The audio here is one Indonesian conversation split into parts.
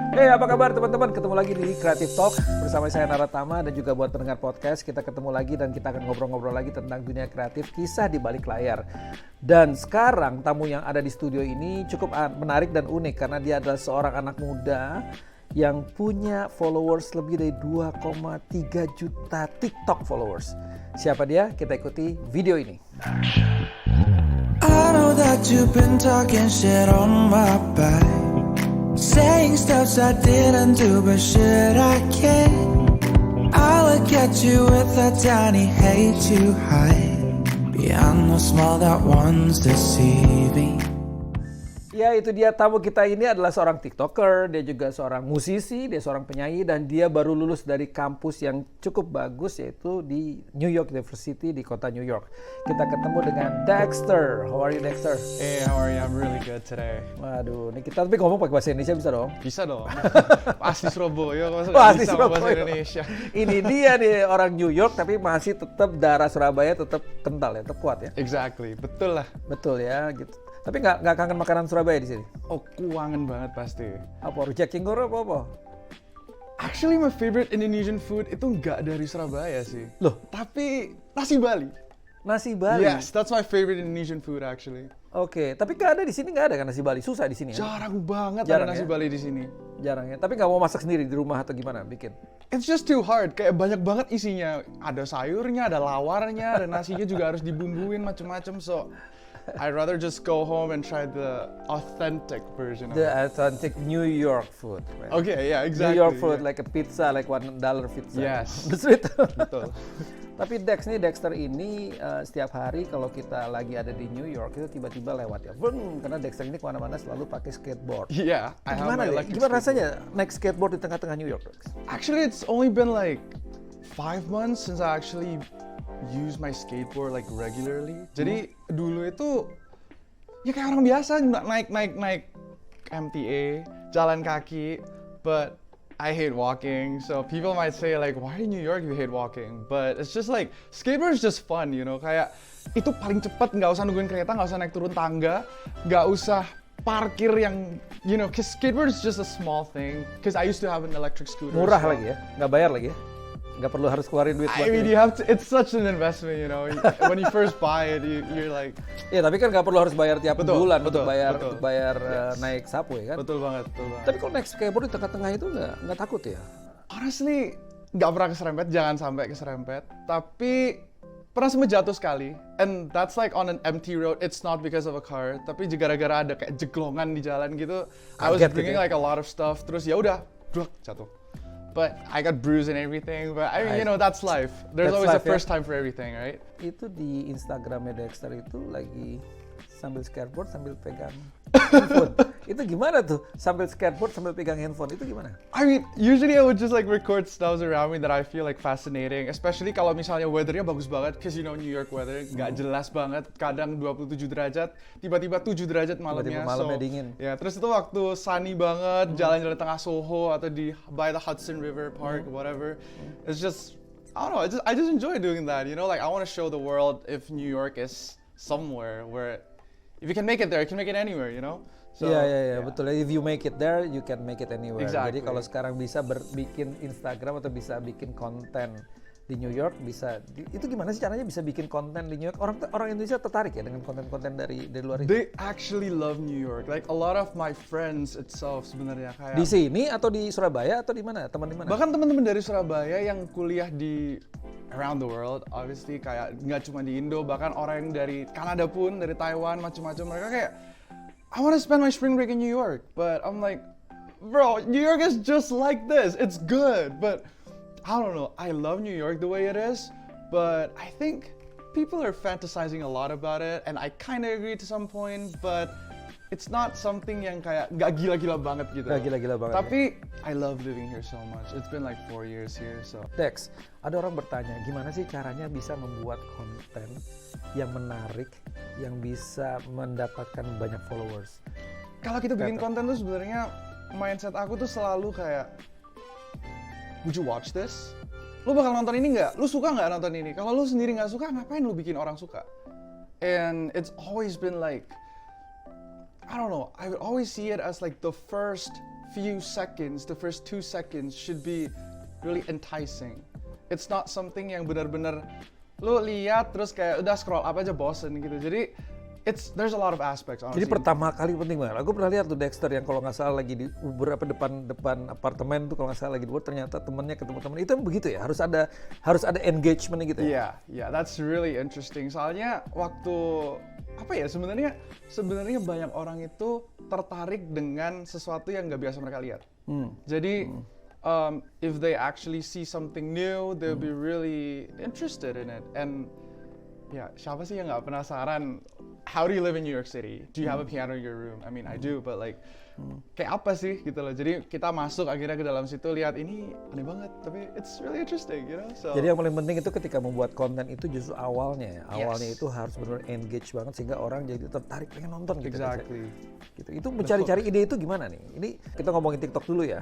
Hey, apa kabar teman-teman? Ketemu lagi di Creative Talk bersama saya Naratama dan juga buat pendengar podcast. Kita ketemu lagi dan kita akan ngobrol-ngobrol lagi tentang dunia kreatif, kisah di balik layar. Dan sekarang tamu yang ada di studio ini cukup menarik dan unik karena dia adalah seorang anak muda yang punya followers lebih dari 2,3 juta TikTok followers. Siapa dia? Kita ikuti video ini. I know that you've been talking shit on my back, saying stuff I didn't do, but should I care? I look at you with a tiny hate you hide beyond the small that one's deceiving. Ya, itu dia tamu kita ini adalah seorang TikToker, dia juga seorang musisi, dia seorang penyanyi, dan dia baru lulus dari kampus yang cukup bagus yaitu di New York University di kota New York. Kita ketemu dengan Dexter. How are you, Dexter? Hey, how are you? I'm really good today. Waduh, ini kita tapi ngomong pakai bahasa Indonesia bisa dong? Bisa dong. Asli Surabaya, masa Wah, nggak asli bisa Surabaya. bahasa Indonesia. Ini dia nih orang New York tapi masih tetap darah Surabaya tetap kental ya, tetap kuat ya. Exactly, betul lah. Betul ya, gitu. Tapi nggak kangen makanan Surabaya di sini? Oh, kuangan banget pasti. Apa rujak cingur apa? Actually, my favorite Indonesian food itu nggak dari Surabaya sih. Loh? Tapi nasi Bali. Nasi Bali. Yes, that's my favorite Indonesian food actually. Oke, tapi nggak ada di sini, nggak ada kan nasi Bali, susah di sini ya? Jarang banget Jarang ada nasi ya? Bali di sini. Jarang ya. Tapi nggak mau masak sendiri di rumah atau gimana bikin? It's just too hard. Kayak banyak banget isinya. Ada sayurnya, ada lawarnya, dan nasinya juga harus dibumbuin macem-macem. So I'd rather just go home and try the authentic version of The it. authentic New York food. Right? Okay, yeah, exactly. New York food, yeah. like a pizza, like $1 pizza. Yes. Betul itu. Betul. Tapi Dexter ini setiap hari kalau kita lagi ada di New York itu tiba-tiba lewat ya. Karena Dexter ini kemana-mana selalu pakai skateboard. Yeah, I have Gimana my deh? electric Gimana skateboard. rasanya naik skateboard di tengah-tengah New York? Dex? Actually, it's only been like 5 months since I actually use my skateboard like regularly. Jadi dulu itu ya kayak orang biasa naik MTA, jalan kaki, but I hate walking. So people might say like, why in New York you hate walking? But it's just like skateboard is just fun, you know. Kayak itu paling cepet, nggak usah nungguin kereta, nggak usah naik turun tangga, nggak usah parkir yang, you know, cause skateboard is just a small thing. Cause I used to have an electric scooter. Murah so- lagi ya? Nggak bayar lagi ya? Nggak perlu harus keluarin duit buat I mean, ini. you have to. It's such an investment, you know. When you first buy it, you're like, Ya tapi kan nggak perlu harus bayar tiap Betul, bulan betul, untuk bayar Yes. naik subway kan? betul banget, betul banget. Tapi kalau naik skateboard di tengah-tengah itu nggak takut ya? Honestly, nggak pernah keserempet, jangan sampai keserempet. Tapi pernah sempet jatuh sekali, and that's like on an empty road. It's not because of a car, tapi gara-gara ada kayak jeglongan di jalan gitu. I was Kaget gitu bringing ya? like a lot of stuff, terus ya udah, druk, jatuh. But I got bruised and everything. But I mean, you know, that's life. There's That's always a life, ya. first time for everything, right? Itu di Instagramnya Dexter itu lagi sambil skateboard sambil pegang handphone. Itu gimana tuh? Sambil skateboard sambil pegang handphone itu gimana? I mean, usually I would just like record stuff around me that I feel like fascinating. Especially kalau misalnya weathernya bagus banget, cause you know New York weather nggak jelas banget. Kadang 27 derajat, tiba-tiba 7 derajat malamnya. Tiba-tiba malamnya dingin. Ya, terus itu waktu sunny banget, jalan-jalan tengah Soho atau di by the Hudson River Park, whatever. It's just, I don't know. I just enjoy doing that. You know, like I want to show the world if New York is somewhere where if you can make it there, you can make it anywhere. You know. So, Iya yeah. betul. If you make it there, you can make it anywhere. Jadi Exactly. kalau sekarang bisa bikin Instagram atau bisa bikin konten di New York, bisa itu gimana sih caranya bisa bikin konten di New York? Orang Indonesia tertarik ya dengan konten-konten dari luar itu. They actually love New York. Like a lot of my friends itself sebenarnya kayak Di sini atau di Surabaya atau di mana? Teman di mana? bahkan teman-teman dari Surabaya yang kuliah di around the world, obviously kayak nggak cuma di Indo, bahkan orang yang dari Kanada pun, dari Taiwan, macam-macam mereka kayak I want to spend my spring break in New York, but I'm like, bro, New York is just like this. It's good, but I don't know. I love New York the way it is, but I think people are fantasizing a lot about it, and I kind of agree to some point, but it's not something yang kayak nggak gila-gila banget gitu. Nggak gila-gila banget, Tapi I love living here so much. It's been like 4 years here, so. Dex, ada orang bertanya, gimana sih caranya bisa membuat konten yang menarik, yang bisa mendapatkan banyak followers? Kalau kita bikin konten tuh sebenarnya mindset aku tuh selalu kayak, would you watch this? Lu bakal nonton ini nggak? Lu suka nggak nonton ini? Kalau lu sendiri nggak suka, ngapain lu bikin orang suka? And it's always been like, I don't know, I would always see it as like the first few seconds, the first 2 seconds should be really enticing. It's not something yang benar-benar lu lihat terus kayak udah scroll up aja bosen gitu. Jadi there's a lot of aspects honestly. Jadi pertama kali penting banget. Aku pernah lihat tuh Dexter yang kalau nggak salah lagi di beberapa depan apartemen tuh kalau nggak salah lagi dibuat, ternyata temennya ketemu temen itu begitu ya, harus ada engagement gitu ya. Yeah, that's really interesting. Soalnya waktu apa ya sebenarnya banyak orang itu tertarik dengan sesuatu yang nggak biasa mereka lihat. Jadi if they actually see something new, they'll be really interested in it. And ya, siapa sih yang nggak penasaran? How do you live in New York City? Do you have a piano in your room? I mean, I do, but like, kayak apa sih gitu loh. Jadi kita masuk akhirnya ke dalam situ, lihat ini aneh banget, tapi it's really interesting, you know. So, Jadi yang paling penting itu ketika membuat konten itu justru awalnya, Yes. itu harus benar-benar engage banget sehingga orang jadi tertarik pengen nonton gitu. exactly. Gitu. Itu mencari-cari ide itu gimana nih? Ini kita ngomongin TikTok dulu ya.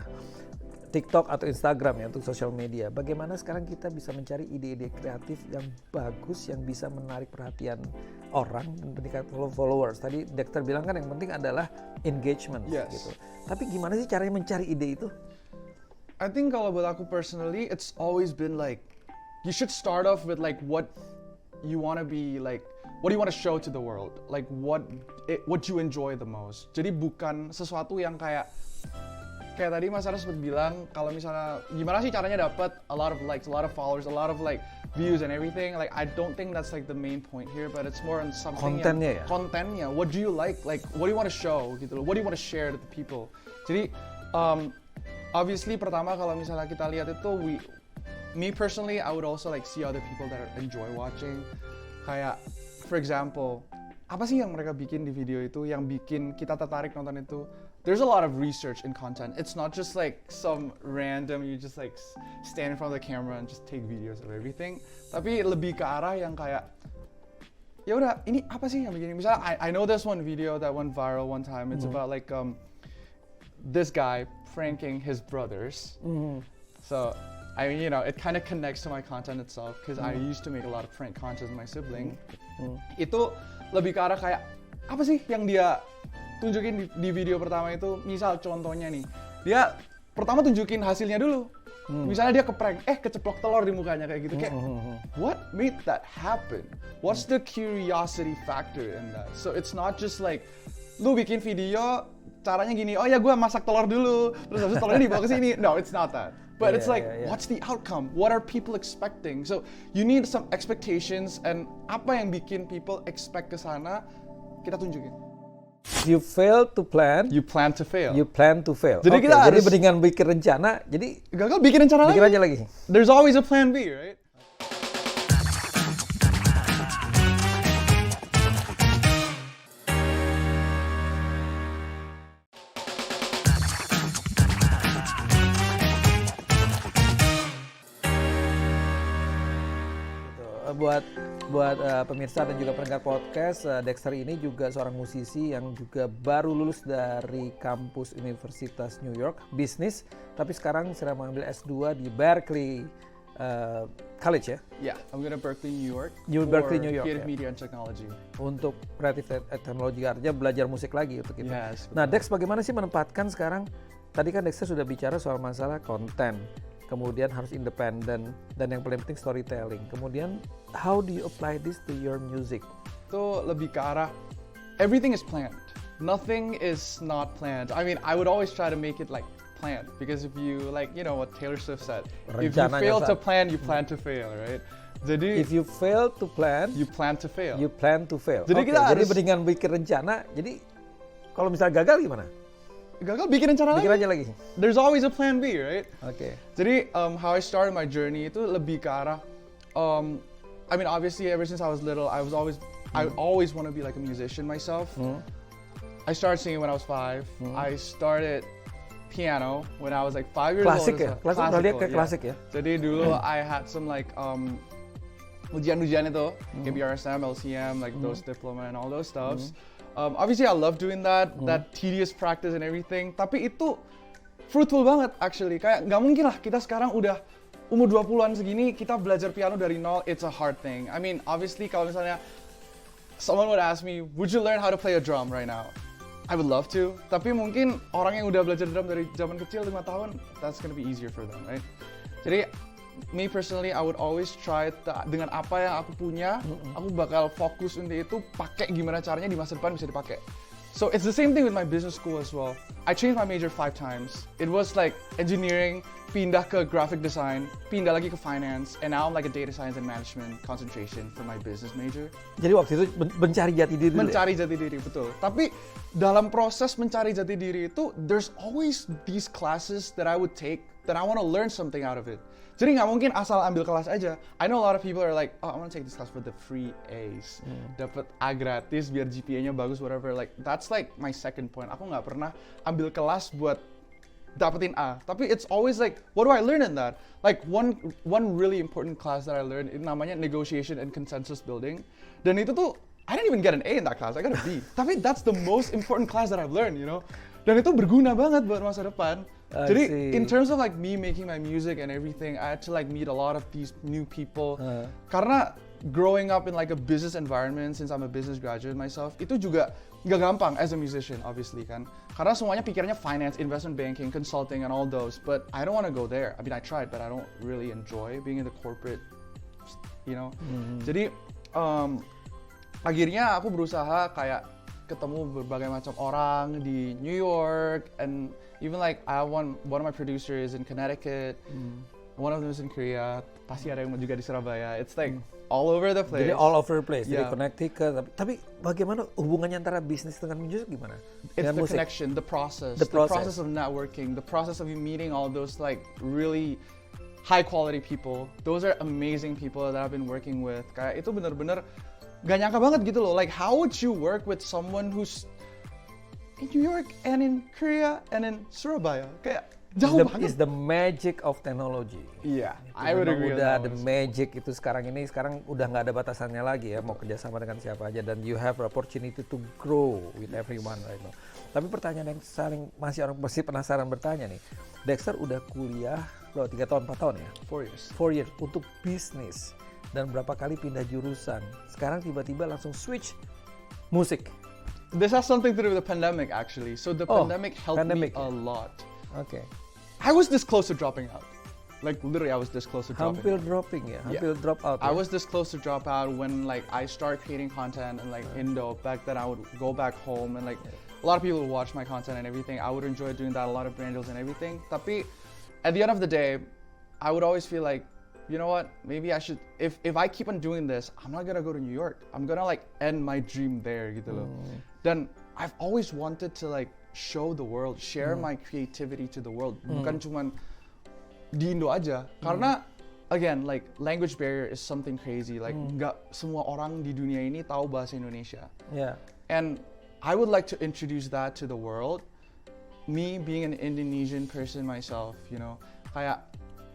TikTok atau Instagram ya untuk sosial media. Bagaimana sekarang kita bisa mencari ide-ide kreatif yang bagus yang bisa menarik perhatian orang dan meningkatkan followers. Tadi Dexter bilang kan yang penting adalah engagement Yes. gitu. Tapi gimana sih caranya mencari ide itu? I think kalau buat aku personally, it's always been like, you should start off with like what you want to be like, what do you want to show to the world? Like what you enjoy the most. Jadi bukan sesuatu yang kayak tadi Mas Ara sempat bilang kalau misalnya gimana sih caranya dapat a lot of likes, a lot of followers, a lot of like views and everything. Like I don't think that's like the main point here, but it's more on something Kontennya ya? Kontennya, what do you like what do you want to show gitu loh, what do you want to share to the people. Jadi obviously pertama kalau misalnya kita lihat itu me personally I would also like see other people that enjoy watching. Kayak for example, apa sih yang mereka bikin di video itu yang bikin kita tertarik nonton itu? There's a lot of research in content. It's not just like some random, you just like stand in front of the camera and just take videos of everything. Tapi lebih ke arah yang kayak, ya udah, ini apa sih yang bikin? Misalnya, I know there's one video that went viral one time. It's about like this guy pranking his brothers. So, I mean, you know, it kind of connects to my content itself because I used to make a lot of prank content with my sibling. Itu lebih ke arah kayak, apa sih yang dia tunjukin di video pertama itu? Misal contohnya nih, dia pertama tunjukin hasilnya dulu. Misalnya dia keprank, keceplok telur di mukanya kayak gitu. Kayak, what made that happen? What's the curiosity factor in that? So it's not just like, lu bikin video, caranya gini, oh ya gue masak telur dulu, terus habis telurnya dibawa ke sini. No, it's not that. But it's like, what's the outcome? What are people expecting? So you need some expectations, and apa yang bikin people expect ke sana, kita tunjukin. You fail to plan, You plan to fail. you plan to fail. Jadi Oke, kita jadi harus- mendingan bikin rencana, jadi Gagal bikin rencana bikin lagi. aja lagi. There's always a plan B, right? Buat pemirsa dan juga pendengar podcast, Dexter ini juga seorang musisi yang juga baru lulus dari kampus Universitas New York bisnis, tapi sekarang sedang mengambil S2 di Berkeley College ya, Yeah, I'm gonna Berkeley, New York. Berkeley, for New York, Creative ya. Media and Technology. untuk creative technology, artinya belajar musik lagi untuk itu. Yes, Nah, Dex bagaimana sih menempatkan sekarang? Tadi kan Dexter sudah bicara soal masalah konten, kemudian harus independen, dan yang paling penting storytelling. Kemudian, how do you apply this to your music? Itu lebih ke arah everything is planned. Nothing is not planned. I mean, I would always try to make it like planned because if you like, you know what Taylor Swift said, if you Rencananya, fail to Sa. plan, you plan to fail, right? Jadi If you fail to plan, you plan to fail. you plan to fail. Jadi Oke, kita jadi harus- mendingan bikin rencana. Jadi kalau misalnya gagal gimana? Gagal bikin rencana Bikin lagi. aja lagi. There's always a plan B, right? Oke. Jadi how I started my journey itu lebih ke arah I mean obviously ever since I was little I always want to be like a musician myself. I started singing when I was 5. I started piano when I was like 5 years Klasik old. ya? Klasik udah lihat kayak klasik ya? Jadi dulu I had some like ujian-ujian itu, kayak BRSM, LCM, like those diploma and all those stuffs. Obviously I love doing that tedious practice and everything. Tapi itu fruitful banget actually. Kayak nggak mungkin lah kita sekarang udah umur 20-an segini kita belajar piano dari nol. It's a hard thing. I mean obviously kalau misalnya someone would ask me, would you learn how to play a drum right now? I would love to, tapi mungkin orang yang udah belajar drum dari zaman kecil 5 tahun, that's gonna be easier for them, right? Jadi, me personally, I would always try dengan apa yang aku punya, aku bakal fokus untuk itu, pakai gimana caranya di masa depan bisa dipakai. So it's the same thing with my business school as well. I changed my major 5 times. It was like engineering, pindah ke graphic design, pindah lagi ke finance, and now I'm like a data science and management concentration for my business major. Jadi waktu itu mencari jati diri. Mencari jati diri, betul. Tapi dalam proses mencari jati diri itu, there's always these classes that I would take that I want to learn something out of it. Jadi nggak mungkin asal ambil kelas aja. I know a lot of people are like, oh, I want to take this class for the free A's. Dapat A gratis biar GPA-nya bagus, whatever. Like, that's like my second point. Aku nggak pernah ambil kelas buat dapetin A. Tapi it's always like, what do I learn in that? Like, one really important class that I learned, itu namanya negotiation and consensus building. Dan itu tuh, I didn't even get an A in that class. I got a B. Tapi that's the most important class that I've learned, you know? Dan itu berguna banget buat masa depan. Jadi, in terms of like me making my music and everything, I had to like meet a lot of these new people. Karena growing up in like a business environment, since I'm a business graduate myself, itu juga nggak gampang as a musician, obviously kan. Karena semuanya pikirnya finance, investment banking, consulting, and all those. But I don't want to go there. I mean, I tried, but I don't really enjoy being in the corporate, you know. Jadi, akhirnya aku berusaha kayak ketemu berbagai macam orang di New York, and even like I have one of my producers in Connecticut, one of them is in Korea, pasti ada yang juga di Surabaya. It's like all over the place. Jadi all over the place, Yeah. jadi Connecticut. Tapi bagaimana hubungannya antara bisnis dengan musik gimana? It's Dengan the musik? connection, the process of networking, the process of you meeting all those like really high quality people. Those are amazing people that I've been working with. Kayak itu bener-bener gak nyangka banget gitu loh. Like, how would you work with someone who's in New York and in Korea and in Surabaya? Kayak jauh banget. It's the magic of technology. Yeah, Itu I would memang agree with udah that the one. magic itu sekarang udah nggak ada batasannya lagi ya, mau kerjasama dengan siapa aja, dan you have opportunity to grow with everyone right now. Tapi pertanyaan yang masih orang pasti penasaran bertanya nih, Dexter udah kuliah 3 tahun 4 tahun ya? 4 years. 4 years untuk bisnis, dan berapa kali pindah jurusan. Sekarang tiba-tiba langsung switch musik. This has something to do with the pandemic actually. So the pandemic helped me a lot. Oke. I was this close to dropping out. Like literally I was this close to dropping Hampir out. dropping ya, Yeah. hampir drop out. I ya? was this close to drop out when like I started creating content and like Indo. Back then I would go back home and like a lot of people would watch my content and everything. I would enjoy doing that, a lot of brand deals and everything. Tapi at the end of the day, I would always feel like, you know what, maybe I should, if I keep on doing this, I'm not gonna go to New York. I'm gonna like end my dream there gitu loh. Dan I've always wanted to like show the world, share my creativity to the world. Bukan cuman di Indo aja. Karena again, like language barrier is something crazy. Like nggak semua orang di dunia ini tahu bahasa Indonesia. Ya. And I would like to introduce that to the world. Me being an Indonesian person myself, you know, kayak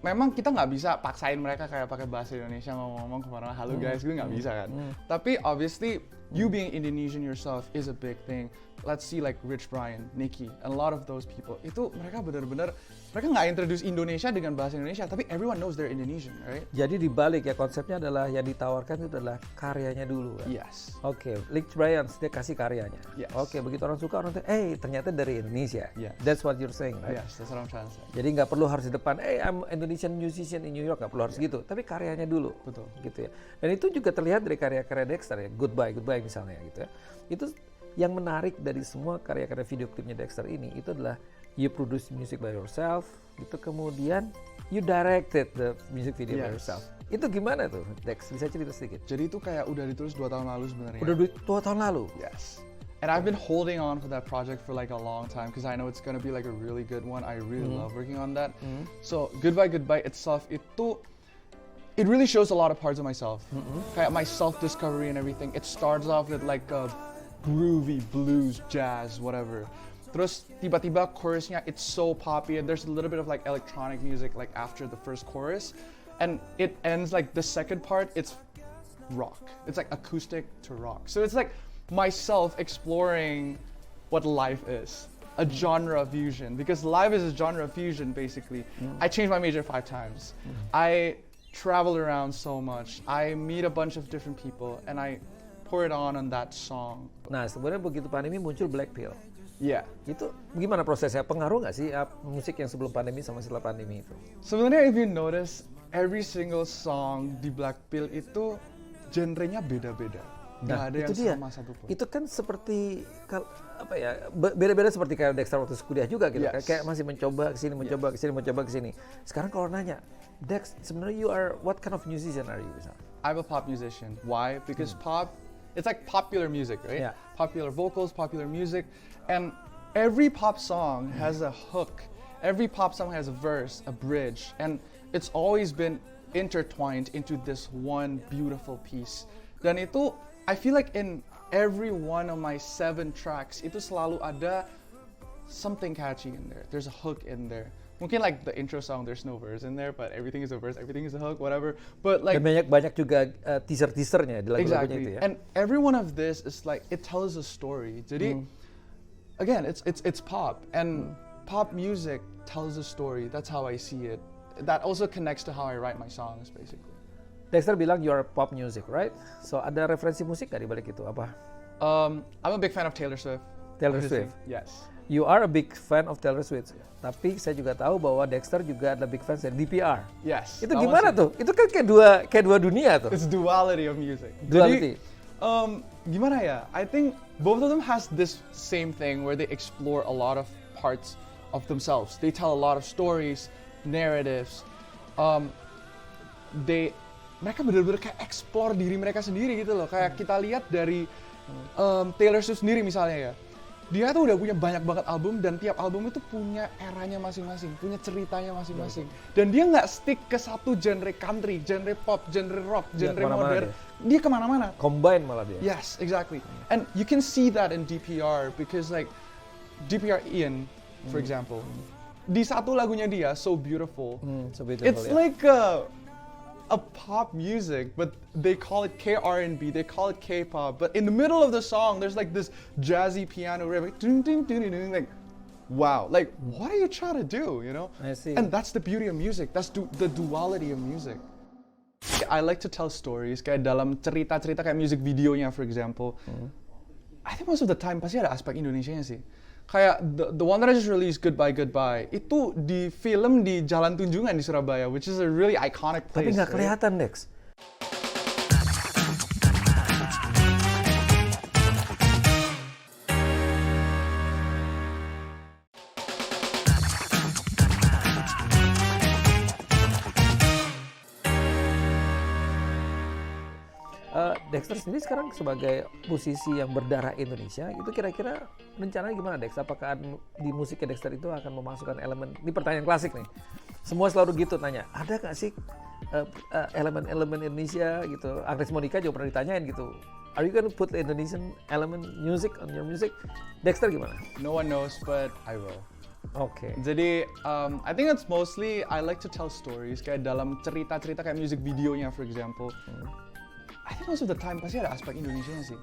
memang kita nggak bisa paksain mereka kayak pakai bahasa Indonesia ngomong-ngomong kemana, halo guys, gue nggak bisa kan. Tapi obviously, you being Indonesian yourself is a big thing. Let's see like Rich Brian, Nicki, and a lot of those people. Itu mereka benar-benar, mereka nggak introduce Indonesia dengan bahasa Indonesia, tapi everyone knows they're Indonesian, right? Jadi dibalik ya, konsepnya adalah yang ditawarkan itu adalah karyanya dulu kan? Yes. Oke, Rich Brian dia kasih karyanya. Yes. Oke, begitu orang suka, orang tuh, ternyata dari Indonesia. Yes. That's what you're saying, right? Yes, that's what I'm trying to say. Jadi nggak perlu harus di depan, I'm Indonesian musician in New York, nggak perlu harus gitu. Tapi karyanya dulu. Betul. Gitu ya. Dan itu juga terlihat dari karya-karya Dexter ya, Goodbye misalnya gitu ya. Itu yang menarik dari semua karya-karya video klipnya Dexter ini, itu adalah you produce music by yourself, gitu, kemudian you directed the music video by Yes. yourself. Itu gimana tuh, Dex? Bisa cerita sedikit? Jadi itu kayak udah ditulis 2 tahun lalu sebenarnya. Udah 2 tahun lalu? Yes. And I've been holding on for that project for like a long time because I know it's gonna be like a really good one. I really love working on that. So Goodbye itself, it really shows a lot of parts of myself. Kayak my self-discovery and everything. It starts off with like a groovy blues, jazz, whatever. Terus tiba-tiba chorusnya, it's so poppy and there's a little bit of like electronic music like after the first chorus. And it ends like the second part, it's rock. It's like acoustic to rock. So it's like myself exploring what life is. A genre fusion, because life is a genre fusion basically. I changed my major 5 times. I traveled around so much. I meet a bunch of different people and I pour it on that song. Nah, sebenarnya begitu pandemi muncul Blackpill. Yeah. Itu gimana prosesnya? Pengaruh nggak sih musik yang sebelum pandemi sama setelah pandemi itu? Sebenarnya if you notice, every single song di Blackpink itu genrenya beda-beda. Nggak ada yang itu dia. sama satupun. Itu kan seperti apa ya? Beda-beda seperti kayak Dexter waktu kuliah juga gitu. Yes. Kayak masih mencoba kesini, mencoba kesini, mencoba kesini. Sekarang kalau nanya, Dex, sebenarnya you are what kind of musician are you? Misalnya? I'm a pop musician. Why? Because pop, it's like popular music, right? Yeah. Popular vocals, popular music. And every pop song has a hook. Every pop song has a verse, a bridge. And it's always been intertwined into this one beautiful piece. Dan itu, I feel like in every one of my 7 tracks, itu selalu ada something catchy in there. There's a hook in there. Mungkin like the intro song, there's no verse in there, but everything is a verse, everything is a hook, whatever. But like Dan banyak juga teaser-teasernya di lagu-lagunya exactly, itu ya. and every one of this is like it tells a story. Jadi, again, it's pop, and pop music tells a story. That's how I see it. That also connects to how I write my songs, basically. Dexter bilang you are pop music, right? So ada referensi musik nggak di balik itu? Apa? I'm a big fan of Taylor Swift. Taylor Obviously. Swift. Yes. You are a big fan of Taylor Swift. Tapi saya juga tahu bahwa Dexter juga adalah big fan dari DPR. Yes. Itu that gimana one's- tuh? Itu kan kayak dua dunia tuh. It's duality of music. Duality. Jadi, gimana ya? I think both of them has this same thing where they explore a lot of parts of themselves. They tell a lot of stories, narratives. Mereka benar-benar kayak explore diri mereka sendiri gitu loh. Kayak kita lihat dari Taylor Swift sendiri misalnya ya. Dia tuh udah punya banyak banget album dan tiap album itu punya eranya masing-masing, punya ceritanya masing-masing. Dan dia nggak stick ke satu genre country, genre pop, genre rock, genre kemana-mana modern. Dia kemana-mana. Combine malah dia. Yes, exactly. And you can see that in DPR because like DPR Ian, for example, di satu lagunya dia, So Beautiful, So beautiful, it's ya. like a pop music, but they call it K-R&B, they call it K-pop, but in the middle of the song, there's like this jazzy piano riff, like, ding, ding, ding, ding, ding, like, wow, like, what are you trying to do, you know? I see. And that's the beauty of music, that's the duality of music. I like to tell stories, kayak dalam cerita-cerita kayak music videonya, for example. I think most of the time pasti ada aspek Indonesianya sih. Kayak the one that I just released, Goodbye Goodbye, itu di film di Jalan Tunjungan di Surabaya, which is a really iconic place. Tapi nggak right? kelihatan, Dex. Dexter sendiri sekarang sebagai musisi yang berdarah Indonesia, itu kira-kira rencananya gimana, Dex? Apakah di musiknya Dexter itu akan memasukkan elemen, ini pertanyaan klasik nih, semua selalu gitu nanya, ada nggak sih elemen-elemen Indonesia gitu? Agnes Monica juga pernah ditanyain gitu, are you gonna put the Indonesian element music on your music? Dexter gimana? No one knows, but I will. Oke. Jadi, I think it's mostly I like to tell stories, kayak dalam cerita-cerita kayak music videonya, for example. I think most of the time pasti ada aspek Indonesianya sih.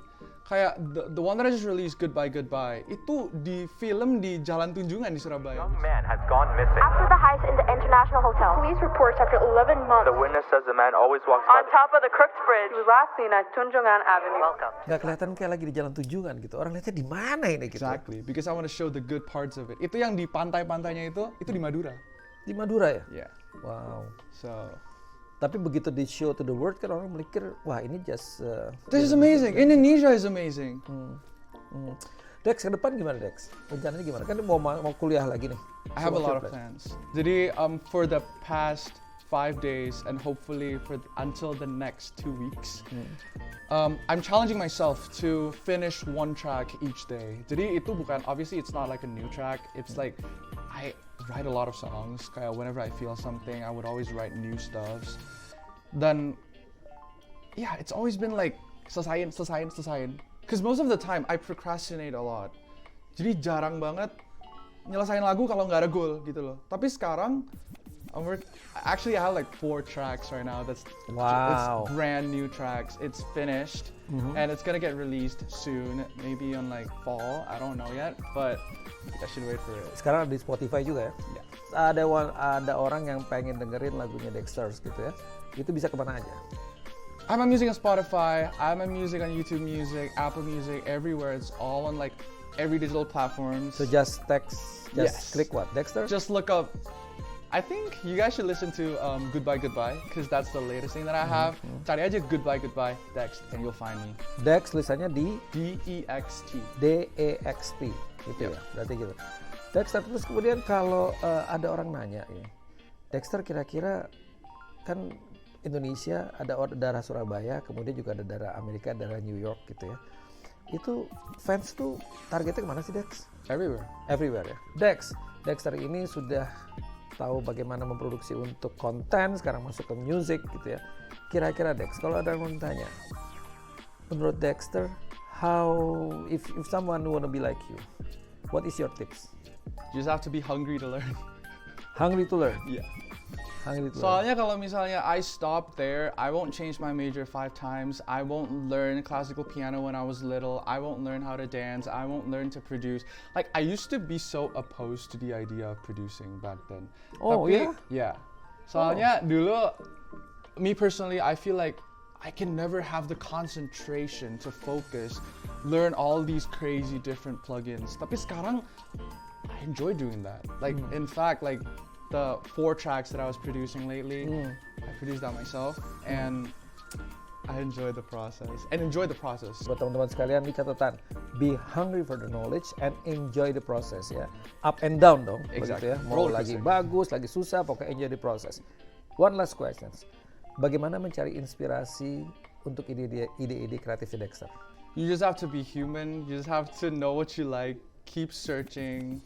Kayak the one that I just released, Goodbye Goodbye, itu di film di Jalan Tunjungan di Surabaya. Young man has gone missing. After the heist in the International Hotel, police reports after 11 months The witness says the man always walks on by top of the Crooks Bridge. He was last seen at Tunjungan Avenue. Welcome. Nggak kelihatan kayak lagi di jalan tunjungan gitu. Orang lihatnya di mana ini gitu. Exactly, because I want to show the good parts of it. Itu yang di pantai-pantainya itu di Madura. Di Madura ya? Yeah. Wow. So, Tapi begitu di show to the world kan orang mikir, wah ini just... this is amazing. Indonesia is amazing. Dex, ke depan gimana Dex? Rencananya gimana? Kan mau kuliah lagi nih. I have a So, lot what's of your plan? plans. Jadi, for the past 5 days and hopefully until the next 2 weeks, I'm challenging myself to finish one track each day. Jadi itu bukan, obviously it's not like a new track. It's like I write a lot of songs. Kayak whenever I feel something, I would always write new stuffs. Then, yeah, it's always been like selesain. Because most of the time I procrastinate a lot. Jadi jarang banget nyelesain lagu kalau nggak ada goal gitu loh. Tapi sekarang actually I have like 4 tracks right now. Wow. It's brand new tracks. It's finished and it's gonna get released soon. Maybe on like fall. I don't know yet, but I should wait for it. Sekarang ada di Spotify juga ya? Yeah. Ada orang yang pengen dengerin lagunya Dexter gitu ya? Itu bisa kemana aja? I'm music on Spotify. I'm music on YouTube Music, Apple Music, everywhere. It's all on like every digital platforms. So just text, Yes. click what? Dexter? Just look up. I think you guys should listen to Goodbye Goodbye because that's the latest thing that I have. Cari aja Goodbye Goodbye Dext and you'll find me. Dex tulisannya di DEXT. DEXT gitu Yep. ya, berarti gitu. Dexter, terus kemudian kalau ada orang nanya ya, Dexter kira-kira kan Indonesia ada daerah Surabaya, kemudian juga ada daerah Amerika, daerah New York gitu ya. Itu fans tuh targetnya kemana sih Dex? Everywhere. Everywhere ya. Dexter ini sudah tahu bagaimana memproduksi untuk konten, sekarang masuk ke music gitu ya. Kira-kira Dex, kalau ada yang mau tanya, menurut Dexter, if someone wanna be like you, what is your tips? You just have to be hungry to learn. Hungry to learn. Yeah. Hungry to learn. Soalnya kalau misalnya I stop there, I won't change my major 5 times. I won't learn classical piano when I was little. I won't learn how to dance. I won't learn to produce. Like I used to be so opposed to the idea of producing back then. Oh, Tapi, yeah? Yeah. Soalnya dulu, me personally, I feel like I can never have the concentration to focus, learn all these crazy different plugins. Tapi sekarang, I enjoy doing that. Like in fact, like the 4 tracks that I was producing lately, I produced that myself, and I enjoy the process. Buat teman-teman sekalian, ini catatan, be hungry for the knowledge and enjoy the process ya. Up and down dong, Exactly. begitu ya. Mau Roller lagi coaster. bagus, lagi susah, pokoknya enjoy the process. One last question, bagaimana mencari inspirasi untuk ide-ide kreatif Dexter? You just have to be human. You just have to know what you like. Keep searching.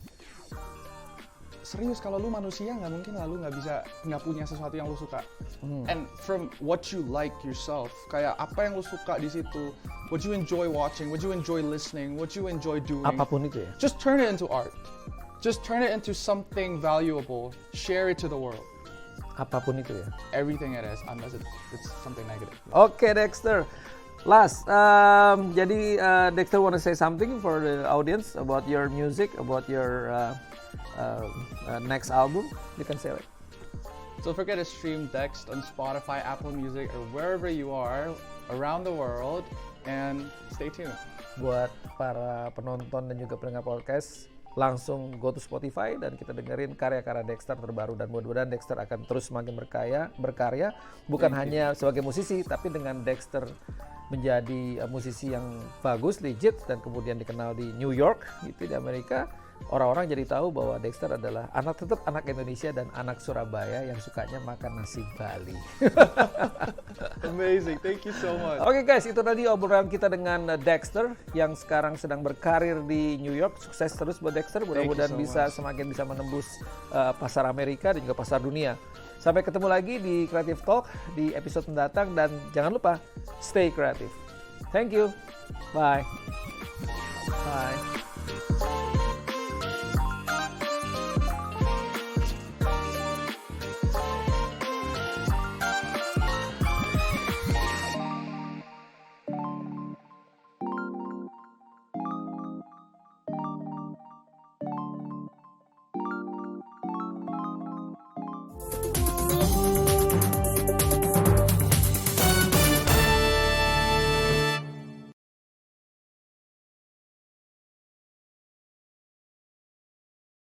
Serius, kalau lu manusia nggak mungkin lalu nggak punya sesuatu yang lu suka. And from what you like yourself, kayak apa yang lu suka di situ, what you enjoy watching, what you enjoy listening, what you enjoy doing. Apapun itu ya. Just turn it into art. Just turn it into something valuable. Share it to the world. Apapun itu ya. Everything it is, unless it's something negative. Oke, Dexter. Last, jadi Dexter wanna say something for the audience about your music, about your next album? You can say it. So don't forget to stream Dext on Spotify, Apple Music, or wherever you are around the world, and stay tuned. Buat para penonton dan juga pendengar podcast, langsung go to Spotify dan kita dengerin karya-karya Dexter terbaru, dan mudah-mudahan Dexter akan terus semakin berkarya bukan hanya sebagai musisi, tapi dengan Dexter menjadi musisi yang bagus, legit, dan kemudian dikenal di New York gitu, di Amerika. Orang-orang jadi tahu bahwa Dexter adalah tetap anak Indonesia dan anak Surabaya yang sukanya makan nasi Bali. Amazing, thank you so much. Oke guys, itu tadi obrolan kita dengan Dexter yang sekarang sedang berkarir di New York. Sukses terus buat Dexter, mudah-mudahan so semakin bisa menembus pasar Amerika dan juga pasar dunia. Sampai ketemu lagi di Creative Talk di episode mendatang, dan jangan lupa stay creative. Thank you. Bye. Bye.